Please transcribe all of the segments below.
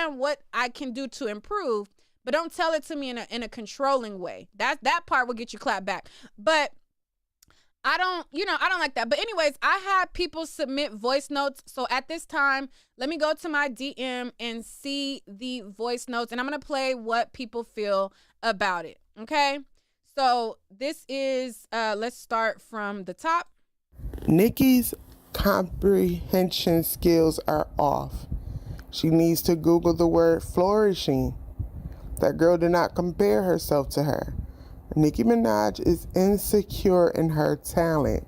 understand what I can do to improve, but don't tell it to me in a controlling way. That part will get you clapped back. But I don't like that. But anyways, I had people submit voice notes. So at this time, let me go to my DM and see the voice notes. And I'm going to play what people feel about it. Okay? So this is, let's start from the top. Nicki's comprehension skills are off. She needs to Google the word flourishing. That girl did not compare herself to her. Nicki Minaj is insecure in her talent.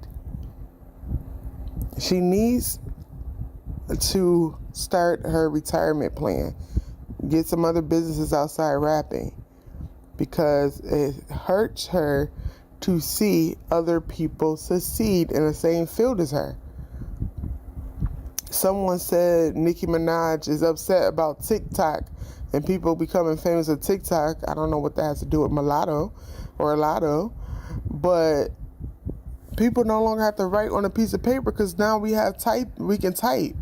She needs to start her retirement plan. Get some other businesses outside rapping, because it hurts her to see other people succeed in the same field as her. Someone said Nicki Minaj is upset about TikTok and people becoming famous on TikTok. I don't know what that has to do with mulatto or lotto, but people no longer have to write on a piece of paper because now we can type.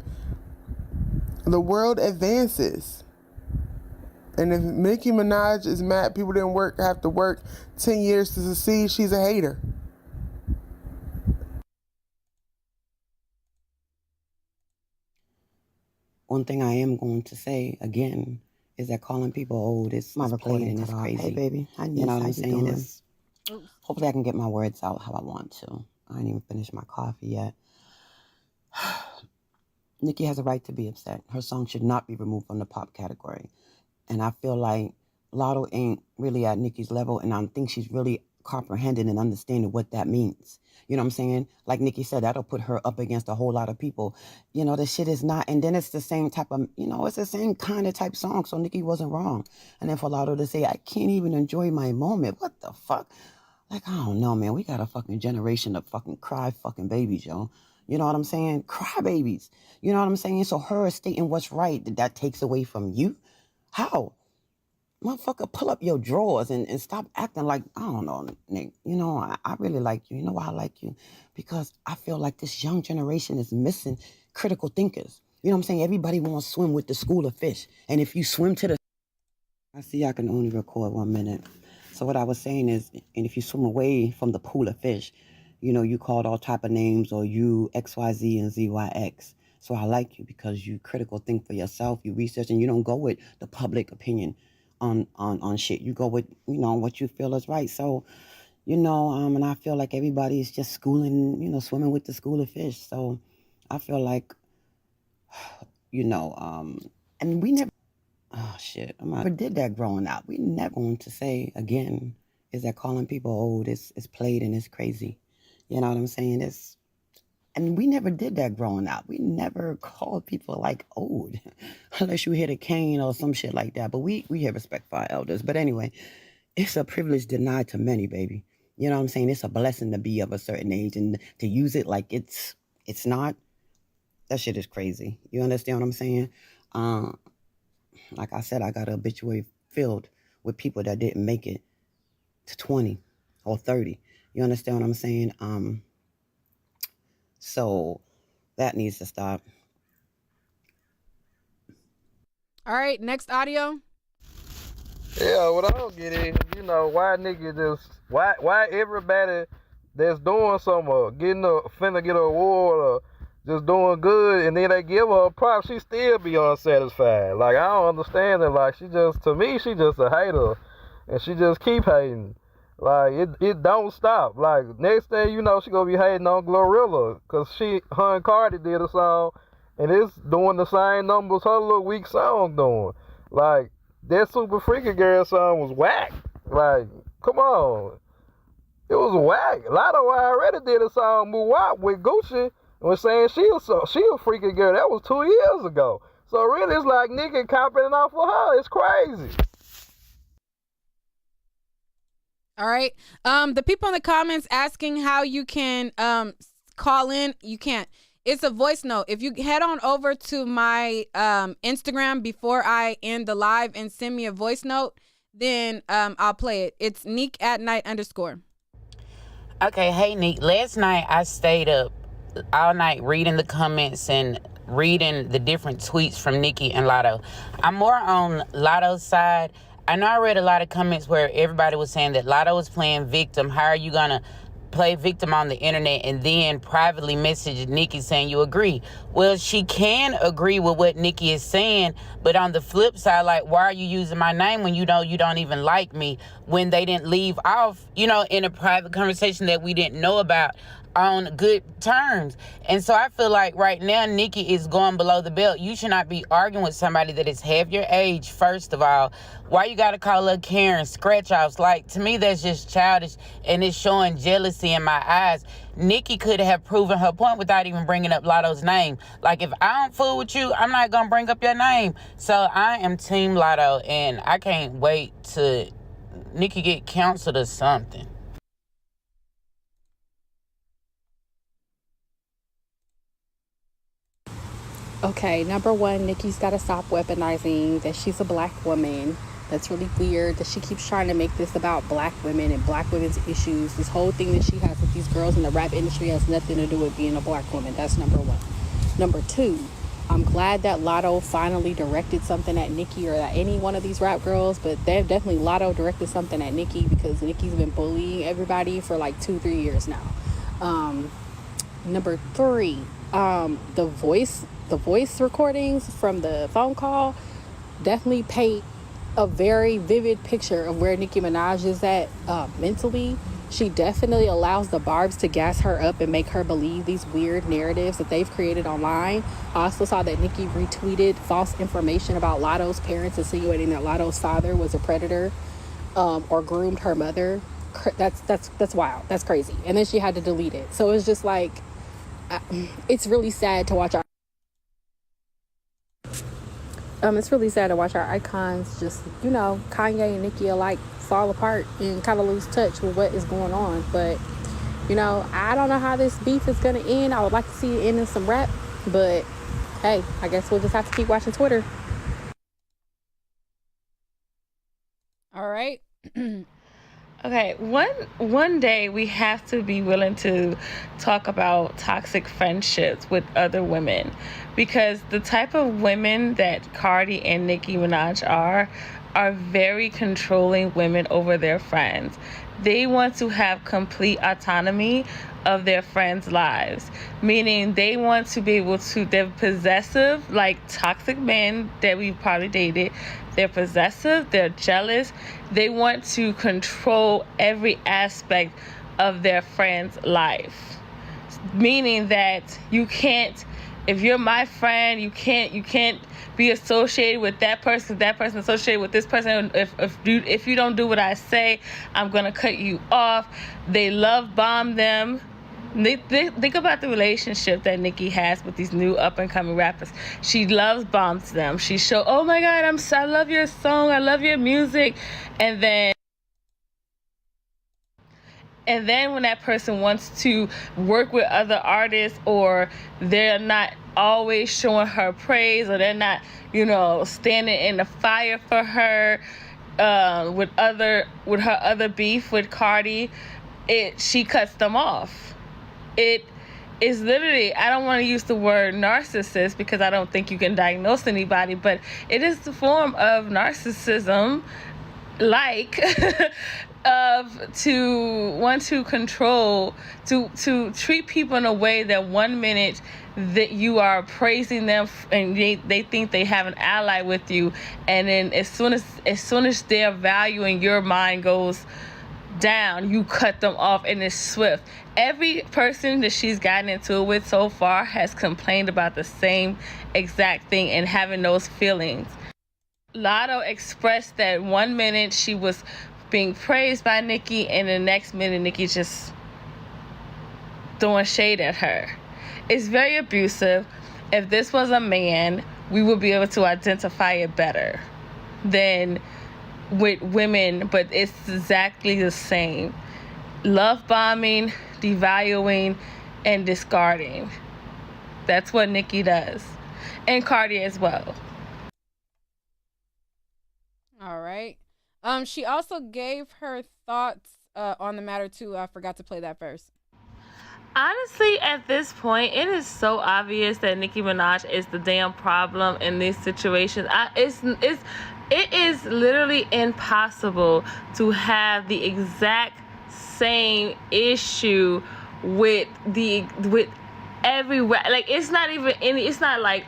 The world advances. And if Nicki Minaj is mad people didn't have to work 10 years to succeed, she's a hater. One thing I am going to say again is that calling people old is played and it's crazy. Hey, baby. You know what I'm saying? Hopefully I can get my words out how I want to. I ain't even finished my coffee yet. Nicki has a right to be upset. Her song should not be removed from the pop category. And I feel like Lotto ain't really at Nicki's level, and I don't think she's really comprehending and understanding what that means. You know what I'm saying? Like Nicki said, that'll put her up against a whole lot of people. You know, the shit is not, and then it's the same type of, it's the same kind of type song, so Nicki wasn't wrong. And then for Lotto to say, I can't even enjoy my moment, what the fuck? Like, I don't know, man, we got a fucking generation of fucking cry fucking babies, yo. You know what I'm saying? Cry babies. You know what I'm saying? So her stating what's right, that takes away from you? How? Motherfucker, pull up your drawers and stop acting like, I don't know, Nick. I really like you. You know why I like you? Because I feel like this young generation is missing critical thinkers. You know what I'm saying? Everybody wants to swim with the school of fish. And if you swim to the... I see I can only record 1 minute. So what I was saying is, and if you swim away from the pool of fish, you called all type of names, or you XYZ and ZYX. So I like you because you critical think for yourself, you research, and you don't go with the public opinion on shit. You go with, what you feel is right. So, and I feel like everybody is just schooling, swimming with the school of fish. So I feel like, and we never, I never did that growing up. We never going to say again is that calling people old is played and it's crazy. You know what I'm saying? And we never did that growing up. We never called people like old, unless you hit a cane or some shit like that. But we have respect for our elders. But anyway, it's a privilege denied to many, baby. You know what I'm saying? It's a blessing to be of a certain age, and to use it like it's not. That shit is crazy. You understand what I'm saying? Like I said, I got an obituary filled with people that didn't make it to 20 or 30. You understand what I'm saying? So that needs to stop. All right, next audio. Yeah, what I don't get is, why why everybody that's doing something or finna get an award or just doing good, and then they give her a prop, she still be unsatisfied. Like, I don't understand it. Like, to me, she just a hater, and she just keep hating. Like, it don't stop. Like, next thing you know, she gonna be hating on Glorilla, because her and Cardi did a song, and it's doing the same numbers her little weak song doing. Like, that Super Freaky Girl song was whack. Like, come on. It was whack. Lotto already did a song, Muwap, with Gucci, and was saying she a freaky girl. That was 2 years ago. So really, it's like Nicki copying off of her. It's crazy. All right. The people in the comments asking how you can call in, you can't. It's a voice note. If you head on over to my Instagram before I end the live and send me a voice note, then I'll play it. It's Neek@night_. Okay, hey Neek. Last night I stayed up all night reading the comments and reading the different tweets from Nicki and Lotto. I'm more on Lotto's side. I know I read a lot of comments where everybody was saying that Lotto was playing victim. How are you gonna play victim on the internet and then privately message Nicki saying you agree? Well, she can agree with what Nicki is saying, but on the flip side, like, why are you using my name when you know you don't even like me, when they didn't leave off, in a private conversation that we didn't know about on good terms? And so I feel like right now Nicki is going below the belt. You should not be arguing with somebody that is half your age, first of all. Why you gotta call her Karen, scratch offs? Like, to me, that's just childish, and it's showing jealousy in my eyes. Nicki could have proven her point without even bringing up Lotto's name. Like, if I don't fool with you, I'm not gonna bring up your name. So I am Team Lotto, and I can't wait to Nicki get counseled or something. Okay, number one, Nikki's got to stop weaponizing that she's a black woman. That's really weird that she keeps trying to make this about black women and black women's issues. This whole thing that she has with these girls in the rap industry has nothing to do with being a black woman. That's number one. Number two, I'm glad that Lotto finally directed something at Nicki or at any one of these rap girls, but they've definitely Lotto directed something at Nicki because Nicki's been bullying everybody for like 2-3 years now. Number three, the voice recordings from the phone call definitely paint a very vivid picture of where Nicki Minaj is at mentally. She definitely allows the Barbs to gas her up and make her believe these weird narratives that they've created online. I also saw that Nicki retweeted false information about Lotto's parents, insinuating that Lotto's father was a predator or groomed her mother. That's wild. That's crazy. And then she had to delete it. So it's just like, it's really sad to watch it's really sad to watch our icons just, Kanye and Nicki alike fall apart and kind of lose touch with what is going on. But, I don't know how this beef is going to end. I would like to see it end in some rap. But, hey, I guess we'll just have to keep watching Twitter. All right. Okay, one day we have to be willing to talk about toxic friendships with other women, because the type of women that Cardi and Nicki Minaj are very controlling women over their friends. They want to have complete autonomy of their friends' lives, meaning they want to be able to, they're possessive, like toxic men that we've probably dated. They're possessive, they're jealous, they want to control every aspect of their friend's life. Meaning that you can't, if you're my friend, you can't be associated with that person associated with this person. If you don't do what I say, I'm gonna cut you off. They love bomb them. They think about the relationship that Nicki has with these new up and coming rappers. She loves bombs them. She show, oh my God, I love your song, I love your music, and then when that person wants to work with other artists, or they're not always showing her praise, or they're not, standing in the fire for her, with her other beef with Cardi, she cuts them off. It is literally, I don't want to use the word narcissist because I don't think you can diagnose anybody, but it is the form of narcissism, like of to want to control, to treat people in a way that one minute that you are praising them and they think they have an ally with you, and then as soon as their value in your mind goes down, you cut them off, and it's swift. Every person that she's gotten into it with so far has complained about the same exact thing and having those feelings. Lotto expressed that one minute she was being praised by Nicki, and the next minute Nicki just throwing shade at her. It's very abusive. If this was a man, we would be able to identify it better than with women, but it's exactly the same. Love bombing, devaluing, and discarding. That's what Nicki does. And Cardi as well. All right. She also gave her thoughts on the matter too. I forgot to play that first. Honestly, at this point, it is so obvious that Nicki Minaj is the damn problem in these situations. It is literally impossible to have the exact same issue with every like it's not even any. It's not like,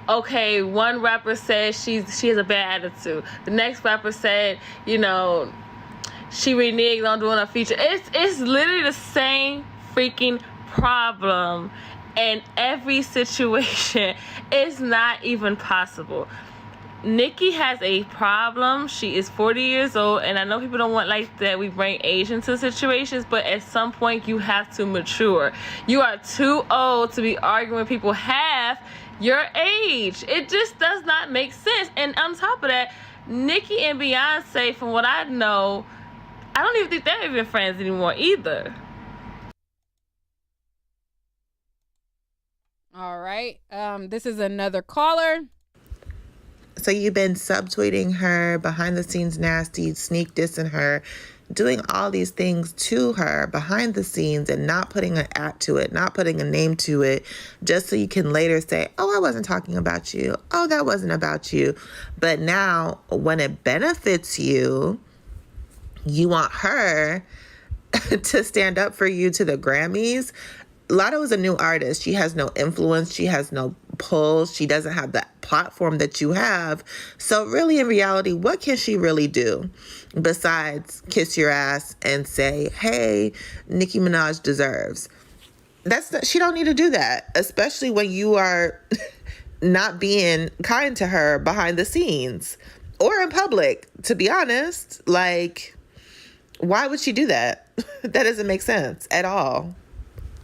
okay, one rapper says she has a bad attitude. The next rapper said, she reneged on doing a feature. It's literally the same freaking problem in every situation. It's not even possible. Nicki has a problem. She is 40 years old, and I know people don't want like that we bring age into situations, but at some point you have to mature. You are too old to be arguing with people half your age. It just does not make sense. And on top of that, Nicki and Beyonce, from what I know, I don't even think they're even friends anymore either. All right. This is another caller. So you've been subtweeting her, behind the scenes nasty, sneak dissing her, doing all these things to her behind the scenes and not putting an act to it, not putting a name to it, just so you can later say, oh, I wasn't talking about you. Oh, that wasn't about you. But now when it benefits you, you want her to stand up for you to the Grammys. Lotto is a new artist. She has no influence. She has no pull. She doesn't have that platform that you have. So really, in reality, what can she really do besides kiss your ass and say, hey, Nicki Minaj deserves? She don't need to do that, especially when you are not being kind to her behind the scenes or in public, to be honest. Like, why would she do that? That doesn't make sense at all.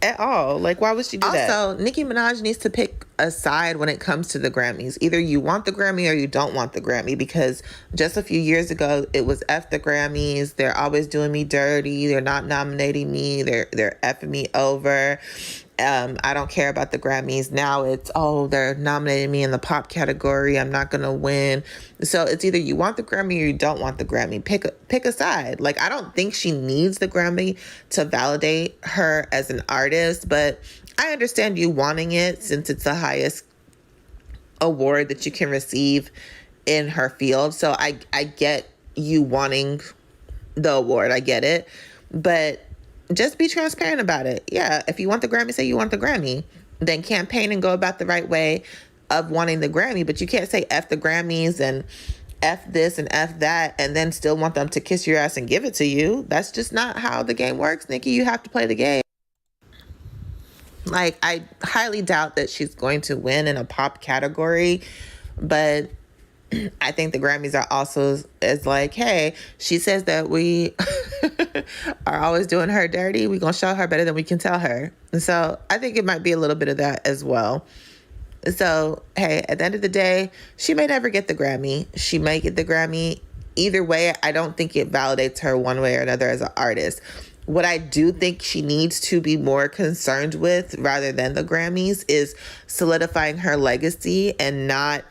At all. Like, why would she do that? Also, Nicki Minaj needs to pick a side when it comes to the Grammys. Either you want the Grammy or you don't want the Grammy, because just a few years ago, it was F the Grammys. They're always doing me dirty. They're not nominating me. They're effing me over. I don't care about the Grammys. Now it's, oh, they're nominating me in the pop category. I'm not going to win. So it's either you want the Grammy or you don't want the Grammy. Pick a side. Like, I don't think she needs the Grammy to validate her as an artist, but I understand you wanting it since it's the highest award that you can receive in her field. So I get you wanting the award. I get it. But just be transparent about it. Yeah, if you want the Grammy, say you want the Grammy. Then campaign and go about the right way of wanting the Grammy. But you can't say F the Grammys and F this and F that and then still want them to kiss your ass and give it to you. That's just not how the game works, Nicki. You have to play the game. Like, I highly doubt that she's going to win in a pop category, but I think the Grammys are also as like, hey, she says that we are always doing her dirty. We're going to show her better than we can tell her. And so I think it might be a little bit of that as well. So, hey, at the end of the day, she may never get the Grammy. She may get the Grammy. Either way, I don't think it validates her one way or another as an artist. What I do think she needs to be more concerned with, rather than the Grammys, is solidifying her legacy and not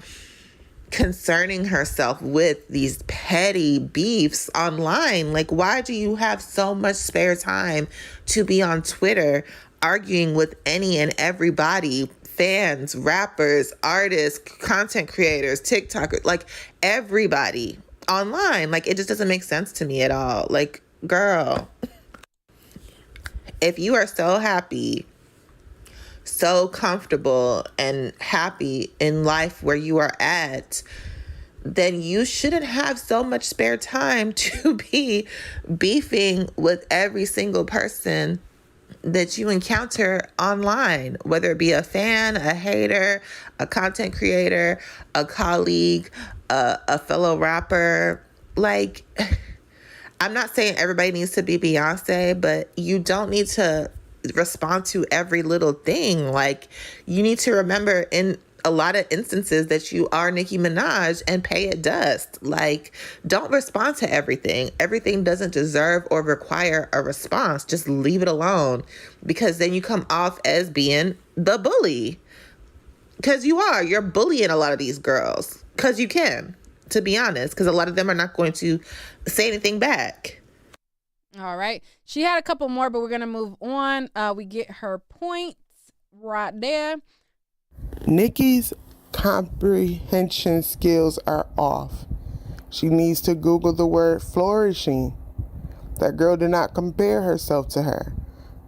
concerning herself with these petty beefs online. Like, why do you have so much spare time to be on Twitter arguing with any and everybody? Fans, rappers, artists, content creators, TikTokers, like everybody online. Like, it just doesn't make sense to me at all. Like, girl, if you are so happy, so comfortable and happy in life where you are at, then you shouldn't have so much spare time to be beefing with every single person that you encounter online, whether it be a fan, a hater, a content creator, a colleague, a fellow rapper. Like, I'm not saying everybody needs to be Beyonce, but you don't need to respond to every little thing. Like, you need to remember in a lot of instances that you are Nicki Minaj and pay it dust. Like, don't respond to everything. Everything doesn't deserve or require a response. Just leave it alone, because then you come off as being the bully. Because you're bullying a lot of these girls. Because you can, to be honest, because a lot of them are not going to say anything back. All right. She had a couple more, but we're going to move on. We get her points right there. Nicki's comprehension skills are off. She needs to Google the word flourishing. That girl did not compare herself to her.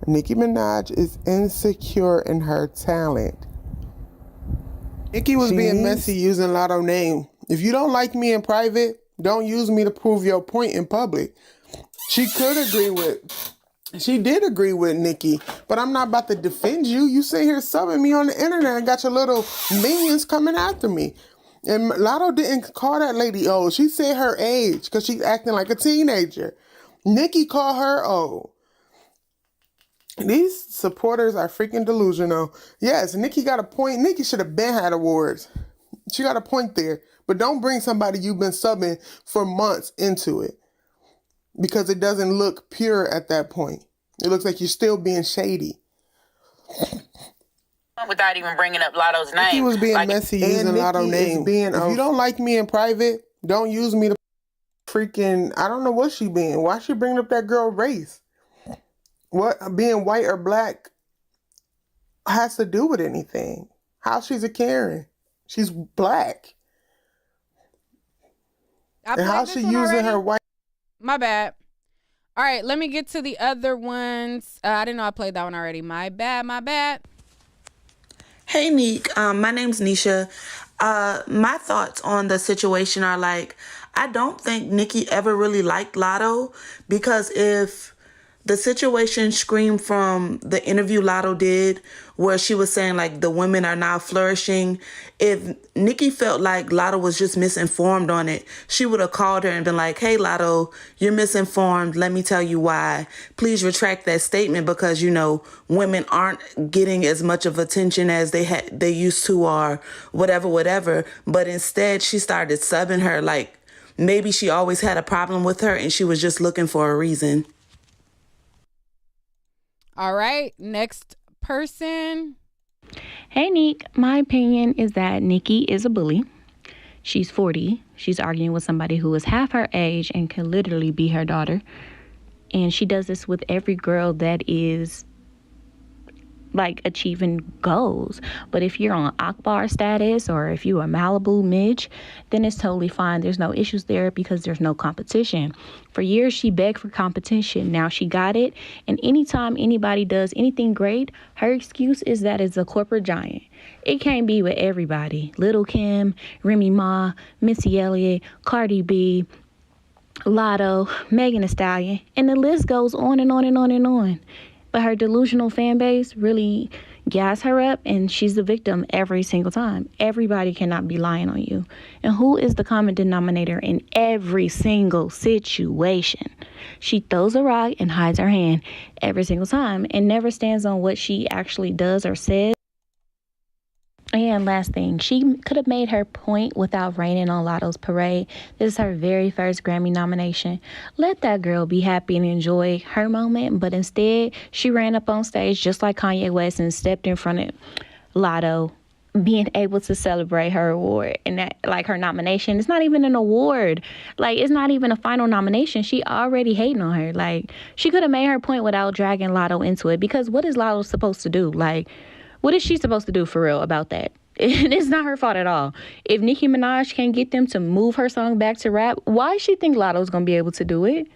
Nicki Minaj is insecure in her talent. Nicki was being messy using Lotto name. If you don't like me in private, don't use me to prove your point in public. She did agree with Nicki, but I'm not about to defend you. You sit here subbing me on the internet and got your little minions coming after me. And Lotto didn't call that lady old. She said her age because she's acting like a teenager. Nicki called her old. These supporters are freaking delusional. Yes, Nicki got a point. Nicki should have been had awards. She got a point there. But don't bring somebody you've been subbing for months into it. Because it doesn't look pure at that point. It looks like you're still being shady. Without even bringing up Lotto's name. Nicki was being messy using Lotto name. If you don't like me in private, don't use me to freaking... I don't know what she being. Why she bringing up that girl race? What being white or black has to do with anything? How she's a Karen? She's black. And how she using her white... My bad. All right, let me get to the other ones. I didn't know I played that one already. My bad. Hey, Neek. My name's Nisha. My thoughts on the situation are like, I don't think Nicki ever really liked Lotto, because if the situation screamed from the interview Lotto did where she was saying like the women are now flourishing, if Nicki felt like Lotto was just misinformed on it, she would have called her and been like, hey, Lotto, you're misinformed. Let me tell you why. Please retract that statement because, you know, women aren't getting as much of attention as they used to, or whatever. But instead she started subbing her like maybe she always had a problem with her and she was just looking for a reason. All right, next person. Hey, Neek. My opinion is that Nicki is a bully. She's 40. She's arguing with somebody who is half her age and can literally be her daughter. And she does this with every girl that is like achieving goals. But if you're on Akbar status or if you are Malibu Midge, then it's totally fine. There's no issues there because there's no competition. For years, she begged for competition. Now she got it. And anytime anybody does anything great, her excuse is that it's a corporate giant. It can't be with everybody. Lil' Kim, Remy Ma, Missy Elliott, Cardi B, Lotto, Megan Thee Stallion, and the list goes on and on and on and on. But her delusional fan base really gas her up, and she's the victim every single time. Everybody cannot be lying on you. And who is the common denominator in every single situation? She throws a rock and hides her hand every single time and never stands on what she actually does or says. And last thing, she could have made her point without raining on Lotto's parade. This is her very first Grammy nomination. Let that girl be happy and enjoy her moment. But instead, she ran up on stage just like Kanye West and stepped in front of Lotto, being able to celebrate her award. And that, like, her nomination, it's not even an award. Like, it's not even a final nomination. She already hating on her. Like, she could have made her point without dragging Lotto into it. Because what is Lotto supposed to do? Like, what is she supposed to do for real about that? It's not her fault at all. If Nicki Minaj can't get them to move her song back to rap, why does she think Lotto's going to be able to do it?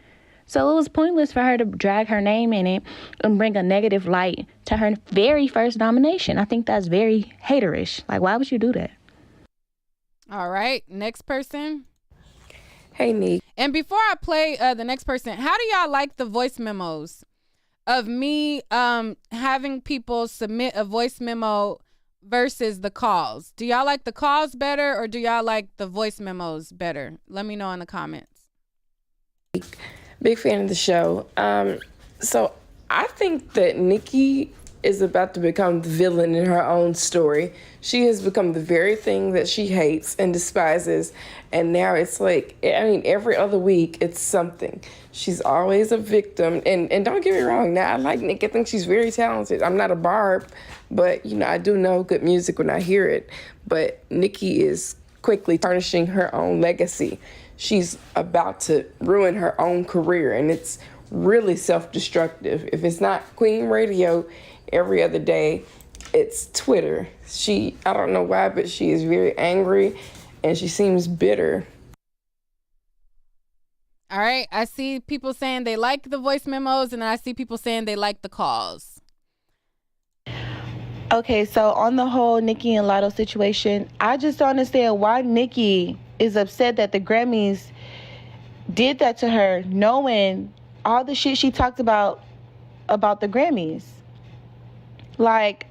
So it was pointless for her to drag her name in it and bring a negative light to her very first nomination. I think that's very haterish. Like, why would you do that? All right, next person. Hey, Nick. And before I play the next person, how do y'all like the voice memos of me having people submit a voice memo versus the calls? Do y'all like the calls better or do y'all like the voice memos better? Let me know in the comments. Big fan of the show. So I think that Nicki is about to become the villain in her own story. She has become the very thing that she hates and despises. And now it's like, I mean, every other week it's something. She's always a victim. And don't get me wrong, now I like Nicki. I think she's very talented. I'm not a Barb, but, you know, I do know good music when I hear it. But Nicki is quickly tarnishing her own legacy. She's about to ruin her own career, and it's really self-destructive. If it's not Queen Radio every other day, it's Twitter. I don't know why, but she is very angry and she seems bitter. All right. I see people saying they like the voice memos, and I see people saying they like the calls. Okay, so on the whole Nicki and Lotto situation, I just don't understand why Nicki is upset that the Grammys did that to her, knowing all the shit she talked about the Grammys. Like,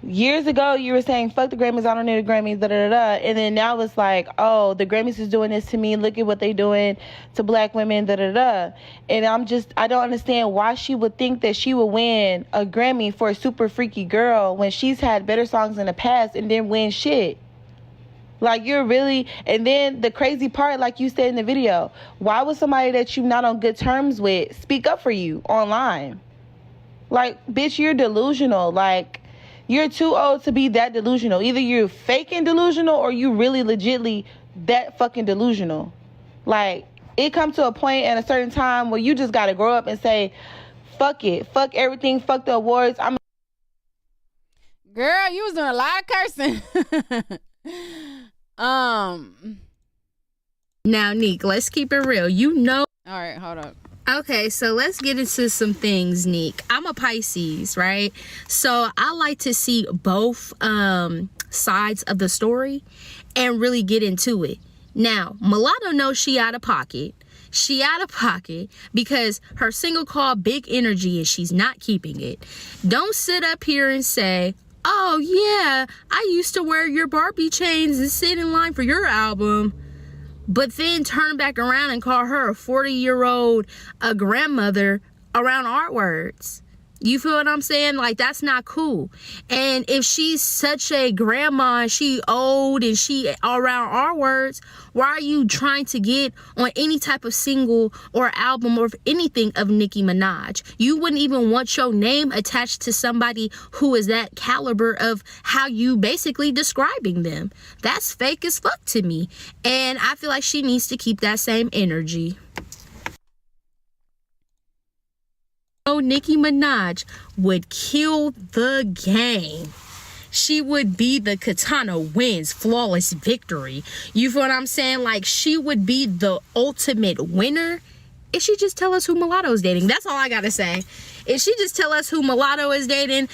years ago, you were saying, fuck the Grammys, I don't need the Grammys, da-da-da-da. And then now it's like, oh, the Grammys is doing this to me. Look at what they doing to black women, da-da-da. And I don't understand why she would think that she would win a Grammy for a Super Freaky Girl when she's had better songs in the past and didn't win shit. Like, you're really... And then the crazy part, like you said in the video, why would somebody that you're not on good terms with speak up for you online? Like, bitch, you're delusional. Like, you're too old to be that delusional. Either you're faking delusional or you really legitly that fucking delusional. Like, it comes to a point at a certain time where you just gotta grow up and say, fuck it. Fuck everything. Fuck the awards. Girl, you was doing a lot of cursing. Now, Neek, let's keep it real. You know. All right, hold up. Okay, so let's get into some things, Neek. I'm a Pisces, right? So I like to see both sides of the story and really get into it. Now, Mulatto knows she out of pocket. She out of pocket because her single called Big Energy and she's not keeping it. Don't sit up here and say, oh yeah, I used to wear your Barbie chains and sit in line for your album. But then turn back around and call her a 40-year-old grandmother around our words. You feel what I'm saying? Like, that's not cool. And if she's such a grandma and she old and she around our words, why are you trying to get on any type of single or album or anything of Nicki Minaj? You wouldn't even want your name attached to somebody who is that caliber of how you basically describing them. That's fake as fuck to me. And I feel like she needs to keep that same energy. Nicki Minaj would kill the game. She would be the Katana wins flawless victory. You feel what I'm saying? Like, she would be the ultimate winner if she just tell us who Mulatto's dating. That's all I gotta say. If she just tell us who Mulatto is dating,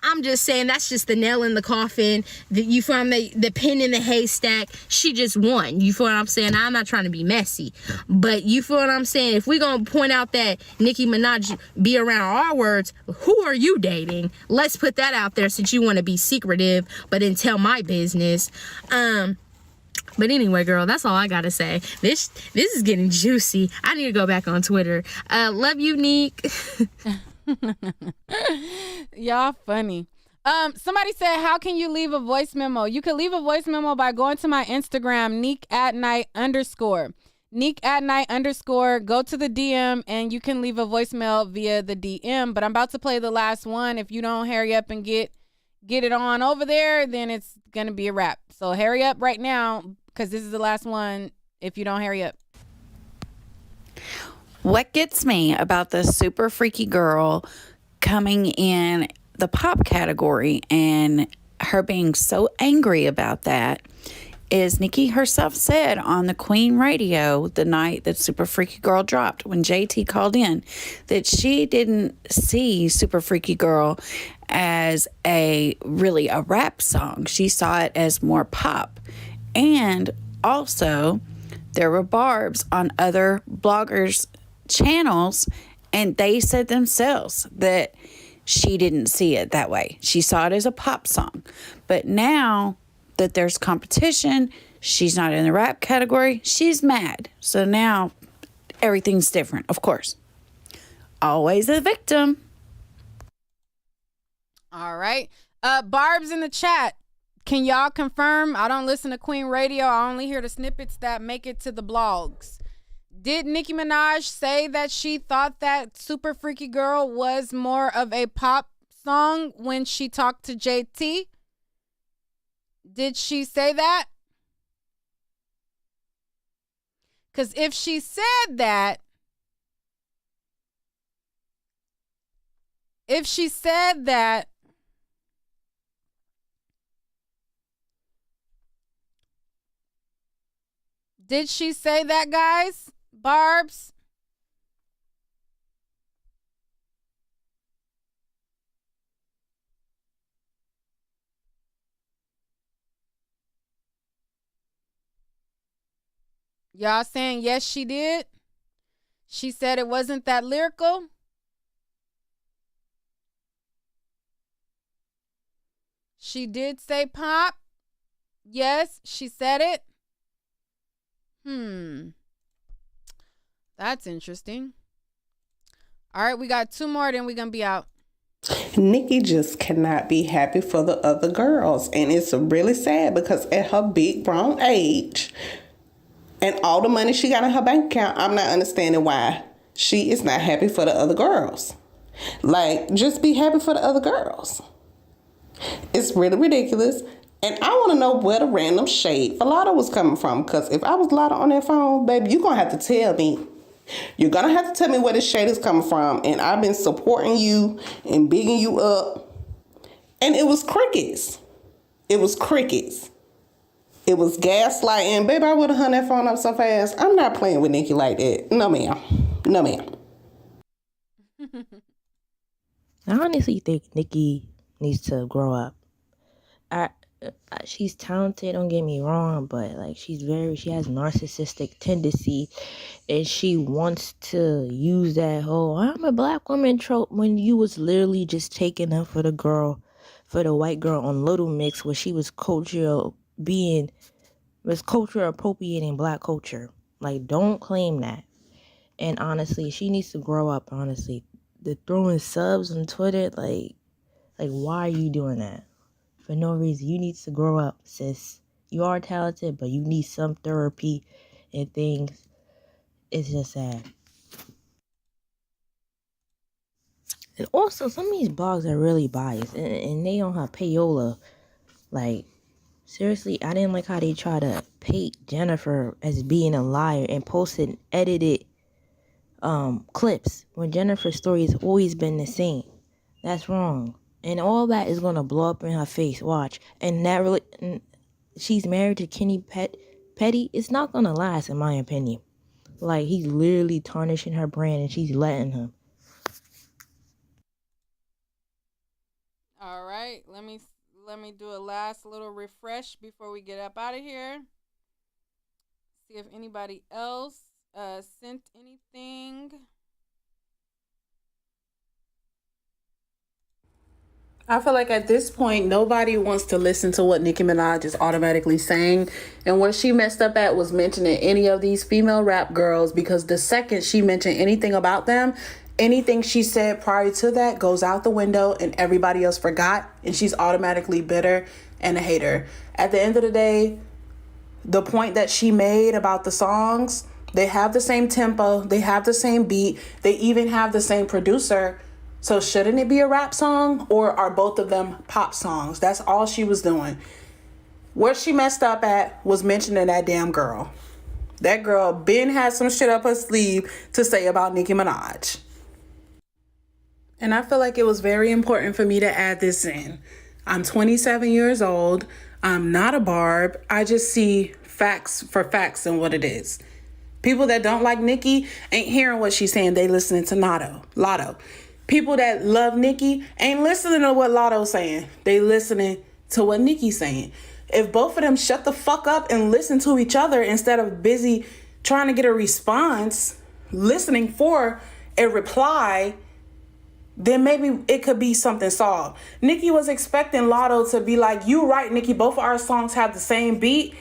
I'm just saying that's just the nail in the coffin. You feel the pin in the haystack. She just won. You feel what I'm saying? I'm not trying to be messy, but you feel what I'm saying? If we gonna point out that Nicki Minaj be around our words, who are you dating? Let's put that out there since you want to be secretive, but then tell my business. But anyway, girl, that's all I gotta say. This is getting juicy. I need to go back on Twitter. Love you, Neek. Y'all funny. Somebody said, how can you leave a voice memo? You can leave a voice memo by going to my Instagram, neek@night_. neek@night_. Go to the DM and you can leave a voicemail via the DM. But I'm about to play the last one. If you don't hurry up and get it on over there, then it's gonna be a wrap. So hurry up right now, because this is the last one if you don't hurry up. What gets me about the Super Freaky Girl coming in the pop category and her being so angry about that is Nicki herself said on the Queen Radio the night that Super Freaky Girl dropped, when JT called in, that she didn't see Super Freaky Girl as a rap song. She saw it as more pop. And also, there were barbs on other bloggers' channels, and they said themselves that she didn't see it that way. She saw it as a pop song. But now that there's competition, she's not in the rap category, she's mad. So now everything's different, of course. Always a victim. All right. Barb's in the chat. Can y'all confirm? I don't listen to Queen Radio. I only hear the snippets that make it to the blogs. Did Nicki Minaj say that she thought that Super Freaky Girl was more of a pop song when she talked to JT? Did she say that? Because if she said that, if she said that, did she say that, guys? Barbs? Y'all saying yes, she did? She said it wasn't that lyrical? She did say pop? Yes, she said it? That's interesting. All right, we got 2 more, then we're going to be out. Nicki just cannot be happy for the other girls. And it's really sad because at her big grown age and all the money she got in her bank account, I'm not understanding why she is not happy for the other girls. Like, just be happy for the other girls. It's really ridiculous. And I want to know where the random shade for Lotto was coming from. Because if I was Lotto on that phone, baby, you're going to have to tell me. You're going to have to tell me where this shade is coming from. And I've been supporting you and bigging you up. And it was crickets. It was crickets. It was gaslighting. Baby, I would have hung that phone up so fast. I'm not playing with Nicki like that. No, ma'am. No, ma'am. I honestly think Nicki needs to grow up. She's talented, don't get me wrong, but like she has narcissistic tendency, and she wants to use that whole "I'm a black woman" trope when you was literally just taking up for the white girl on Little Mix, where she was culture appropriating black culture. Like, don't claim that. And honestly, she needs to grow up. Honestly, the throwing subs on Twitter, like why are you doing that? For no reason. You need to grow up, sis. You are talented, but you need some therapy and things. It's just sad. And also, some of these blogs are really biased, and they don't have payola. Like, seriously, I didn't like how they try to paint Jennifer as being a liar and posted edited clips when Jennifer's story has always been the same. That's wrong. And all that is gonna blow up in her face. Watch. And that really, she's married to Kenny Petty. It's not gonna last, in my opinion. Like, he's literally tarnishing her brand, and she's letting him. All right, let me do a last little refresh before we get up out of here. See if anybody else sent anything. I feel like at this point, nobody wants to listen to what Nicki Minaj is automatically saying. And where she messed up at was mentioning any of these female rap girls, because the second she mentioned anything about them, anything she said prior to that goes out the window and everybody else forgot. And she's automatically bitter and a hater. At the end of the day, the point that she made about the songs, they have the same tempo, they have the same beat, they even have the same producer. So shouldn't it be a rap song, or are both of them pop songs? That's all she was doing. Where she messed up at was mentioning that damn girl. That girl Ben had some shit up her sleeve to say about Nicki Minaj. And I feel like it was very important for me to add this in. I'm 27 years old. I'm not a barb. I just see facts for facts and what it is. People that don't like Nicki ain't hearing what she's saying. They listening to Lotto. People that love Nicki ain't listening to what Lotto's saying. They listening to what Nicki's saying. If both of them shut the fuck up and listen to each other instead of busy trying to get a response, listening for a reply, then maybe it could be something solved. Nicki was expecting Lotto to be like, you right, Nicki, both of our songs have the same beat,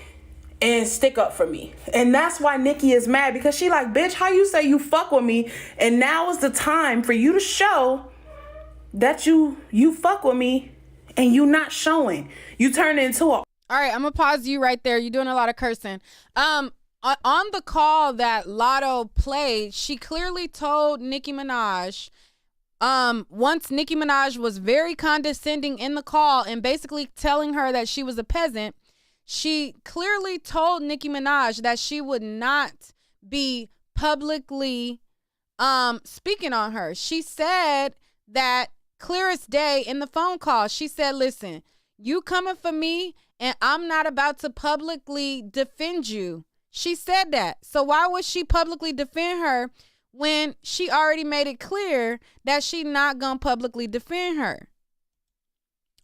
and stick up for me. And that's why Nicki is mad, because she like, bitch, how you say you fuck with me, and now is the time for you to show that you fuck with me, and you not showing. You turn into a... All right, I'm gonna pause you right there. You're doing a lot of cursing. On the call that Lotto played, she clearly told Nicki Minaj, once Nicki Minaj was very condescending in the call and basically telling her that she was a peasant, she clearly told Nicki Minaj that she would not be publicly speaking on her. She said that clear as day in the phone call. She said, listen, you coming for me and I'm not about to publicly defend you. She said that. So why would she publicly defend her when she already made it clear that she not gonna publicly defend her?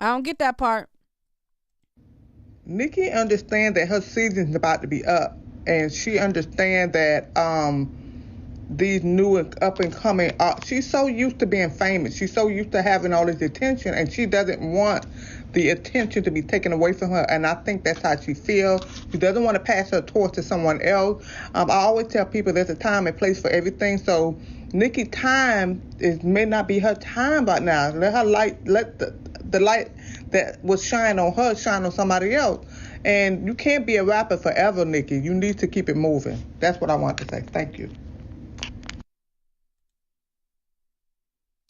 I don't get that part. Nicki understands that her season's about to be up, and she understands that these new and up and coming, she's so used to being famous. She's so used to having all this attention, and she doesn't want the attention to be taken away from her. And I think that's how she feels. She doesn't want to pass her torch to someone else. I always tell people there's a time and place for everything. So Nicki's time may not be her time right now. Let her light, let the light that was shine on her shine on somebody else. And you can't be a rapper forever, Nicki. You need to keep it moving. That's what I want to say. Thank you.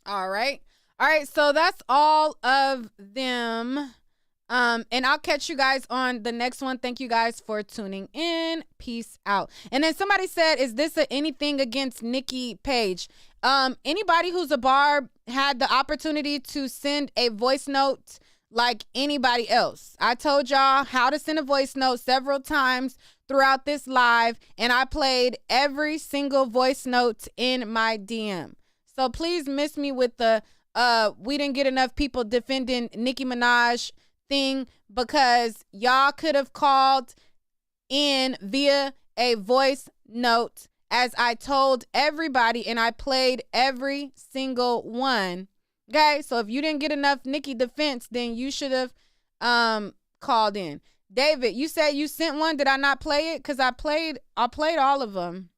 All right. So that's all of them. And I'll catch you guys on the next one. Thank you guys for tuning in. Peace out. And then somebody said, is this anything against Nicki page? Anybody who's a barb had the opportunity to send a voice note like anybody else. I told y'all how to send a voice note several times throughout this live, and I played every single voice note in my DM. So please miss me with the we didn't get enough people defending Nicki Minaj thing, because y'all could have called in via a voice note, as I told everybody, and I played every single one. Okay, so if you didn't get enough Nicki defense, then you should have called in. David, you said you sent one. Did I not play it? Because I played all of them.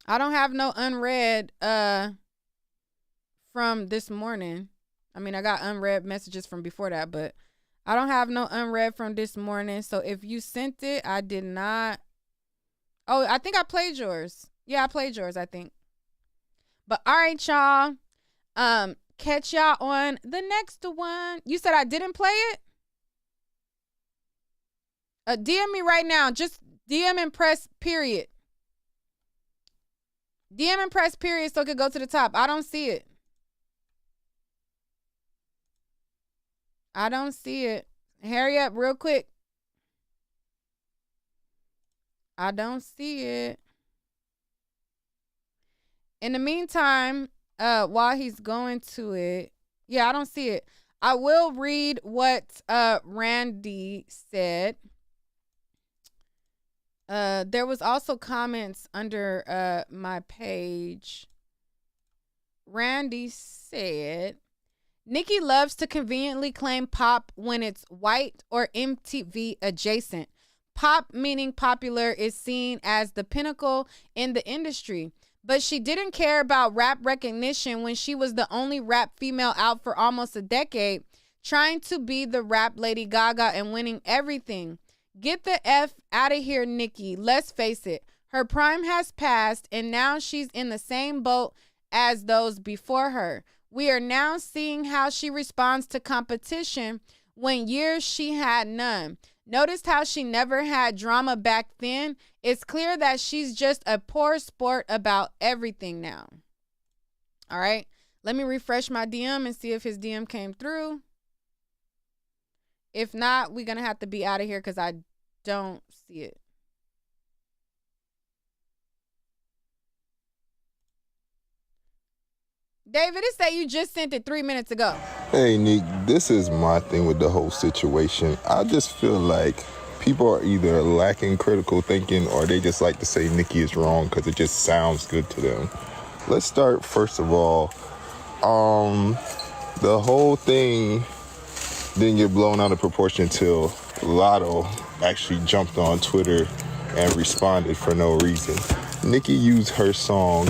I don't have no unread from this morning. I mean, I got unread messages from before that, but I don't have no unread from this morning. So if you sent it, I did not. Oh, I think I played yours. Yeah, I played yours, I think. But all right, y'all. Catch y'all on the next one. You said I didn't play it? DM me right now. Just DM and press period. DM and press period so it could go to the top. I don't see it. I don't see it. Hurry up real quick. I don't see it. In the meantime, while he's going to it, yeah, I don't see it. I will read what Randy said. There was also comments under my page. Randy said, Nicki loves to conveniently claim pop when it's white or MTV adjacent. Pop, meaning popular, is seen as the pinnacle in the industry. But she didn't care about rap recognition when she was the only rap female out for almost a decade, trying to be the rap Lady Gaga and winning everything. Get the F out of here, Nicki. Let's face it. Her prime has passed, and now she's in the same boat as those before her. We are now seeing how she responds to competition when years she had none. Notice how she never had drama back then? It's clear that she's just a poor sport about everything now. All right. Let me refresh my DM and see if his DM came through. If not, we're going to have to be out of here because I don't see it. David, it said you just sent it 3 minutes ago. Hey, Nick, this is my thing with the whole situation. I just feel like people are either lacking critical thinking or they just like to say Nicki is wrong because it just sounds good to them. Let's start, first of all, the whole thing didn't get blown out of proportion until Lotto actually jumped on Twitter and responded for no reason. Nicki used her song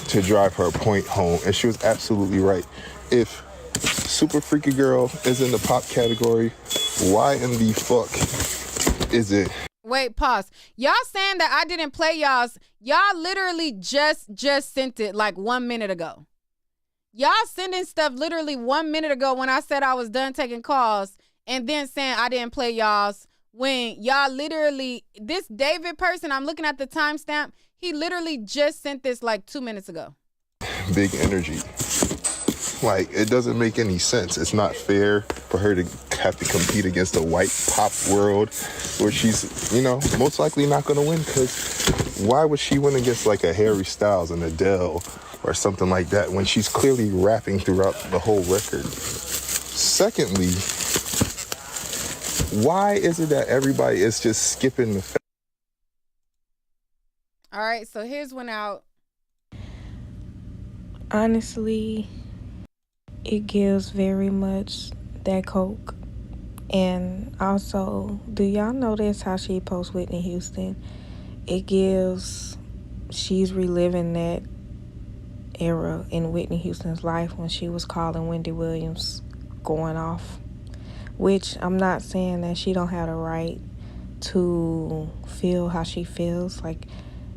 to drive her point home, and she was absolutely right. If Super Freaky Girl is in the pop category, why in the fuck is it? Wait, pause. Y'all saying that I didn't play y'all's. Y'all literally just sent it like 1 minute ago. Y'all sending stuff literally 1 minute ago when I said I was done taking calls, and then saying I didn't play y'all's, when y'all literally, this David person, I'm looking at the timestamp, he literally just sent this like 2 minutes ago. Big energy. Like, it doesn't make any sense. It's not fair for her to have to compete against the white pop world where she's, most likely not going to win, because why would she win against like a Harry Styles and Adele or something like that when she's clearly rapping throughout the whole record? Secondly, why is it that everybody is just skipping the... All right, so here's one out. Honestly, it gives very much that Coke. And also, do y'all notice how she posts Whitney Houston? It gives, she's reliving that era in Whitney Houston's life when she was calling Wendy Williams going off. Which, I'm not saying that she don't have the right to feel how she feels. Like,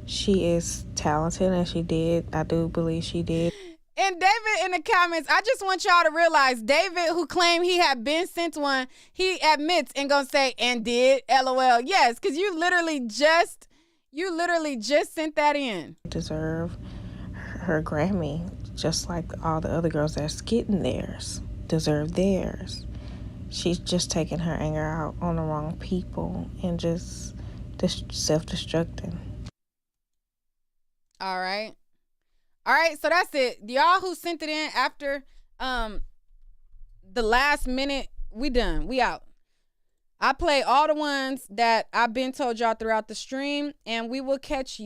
she is talented, and I do believe she did. And David in the comments, I just want y'all to realize, David, who claimed he had been sent one, he admits and gonna say, and did, LOL. Yes, because you literally just sent that in. Deserve her Grammy, just like all the other girls that's getting theirs, deserve theirs. She's just taking her anger out on the wrong people and just self-destructing. All right, so that's it. Y'all who sent it in after the last minute, we done. We out. I play all the ones that I've been told y'all throughout the stream, and we will catch you.